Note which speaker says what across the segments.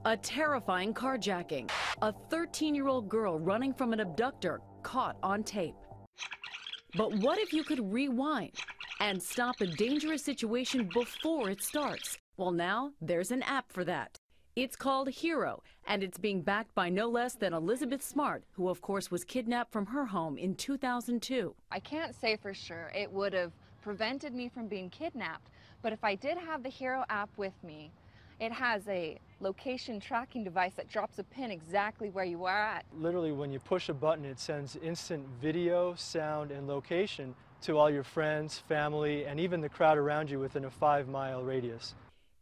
Speaker 1: A terrifying carjacking. A 13-year-old girl running from an abductor caught on tape. But what if you could rewind and stop a dangerous situation before it starts? Well, now there's an app for that. It's called Hero, and it's being backed by no less than Elizabeth Smart, who of course was kidnapped from her home in 2002.
Speaker 2: I can't say for sure it would have prevented me from being kidnapped, but if I did have the Hero app with me, it has a location tracking device that drops a pin exactly where you are at.
Speaker 3: Literally, when you push a button, it sends instant video, sound, and location to all your friends, family, and even the crowd around you within a 5-mile radius.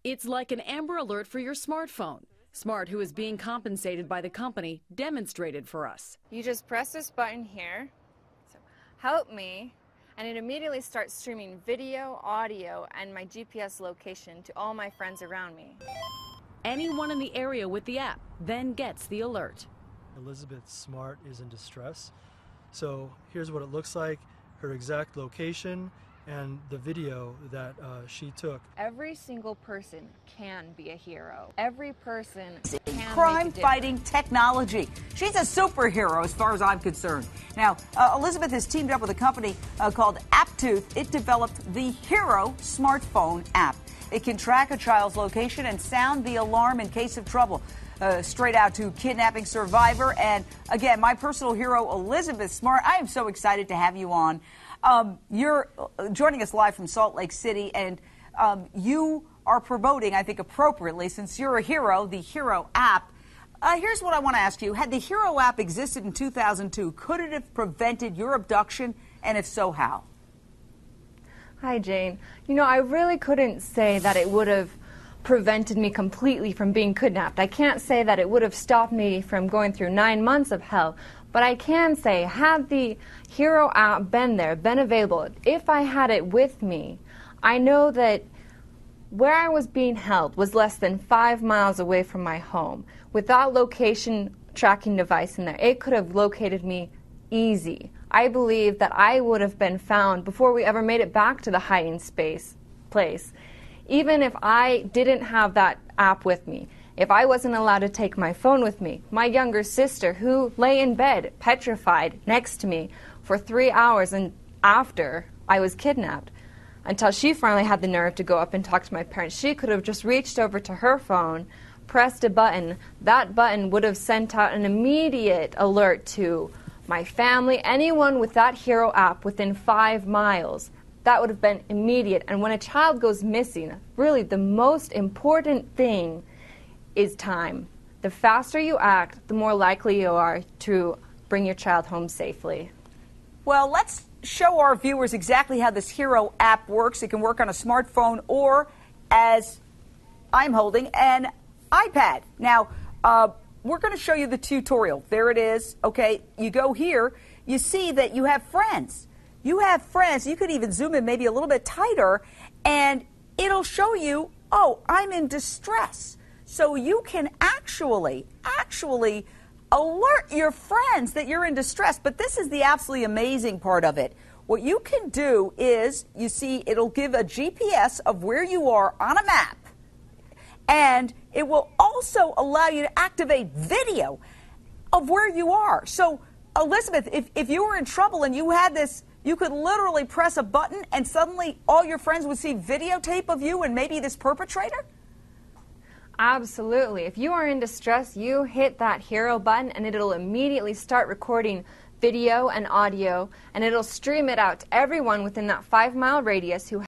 Speaker 1: It's like an Amber Alert for your smartphone. Smart, who is being compensated by the company, demonstrated for us.
Speaker 2: You just press this button here, so help me, and it immediately starts streaming video, audio, and my GPS location to all my friends around me.
Speaker 1: Anyone in the area with the app then gets the alert.
Speaker 3: Elizabeth Smart is in distress. So here's what it looks like, her exact location, and the video that she took.
Speaker 2: Every single person can be a hero. Every person can
Speaker 4: crime-fighting technology. She's a superhero as far as I'm concerned. Now, Elizabeth has teamed up with a company called Aptooth. It developed the Hero smartphone app. It can track a child's location and sound the alarm in case of trouble. Straight out to kidnapping survivor. And again, my personal hero, Elizabeth Smart. I am so excited to have you on. You're joining us live from Salt Lake City, and you are promoting, I think appropriately, since you're a hero, the Hero app. Here's what I want to ask you. Had the Hero app existed in 2002, could it have prevented your abduction, and if so, how?
Speaker 2: Hi, Jane. You know, I really couldn't say that it would have prevented me completely from being kidnapped. I can't say that it would have stopped me from going through 9 months of hell. But I can say, had the Hero app been there, been available, if I had it with me, I know that where I was being held was less than 5 miles away from my home. With that location tracking device in there, it could have located me easy. I believe that I would have been found before we ever made it back to the hiding place. Even if I didn't have that app with me, if I wasn't allowed to take my phone with me, my younger sister, who lay in bed petrified next to me for 3 hours and after I was kidnapped, until she finally had the nerve to go up and talk to my parents, she could have just reached over to her phone, pressed a button. That button would have sent out an immediate alert to my family, anyone with that Hero app within 5 miles. That would have been immediate. And when a child goes missing, really the most important thing is time. The faster you act, the more likely you are to bring your child home safely.
Speaker 4: Well, let's show our viewers exactly how this Hero app works. It can work on a smartphone or, as I'm holding, an iPad. Now, we're going to show you the tutorial. There it is. Okay, you go here. You see that you have friends. You have friends. You could even zoom in maybe a little bit tighter, and it'll show you, oh, I'm in distress. So you can actually alert your friends that you're in distress. But this is the absolutely amazing part of it. What you can do is, you see, it'll give a GPS of where you are on a map. And it will also allow you to activate video of where you are. So, Elizabeth, if you were in trouble and you had this, you could literally press a button and suddenly all your friends would see videotape of you and maybe this perpetrator?
Speaker 2: Absolutely. If you are in distress, you hit that Hero button and it'll immediately start recording video and audio, and it'll stream it out to everyone within that 5-mile radius who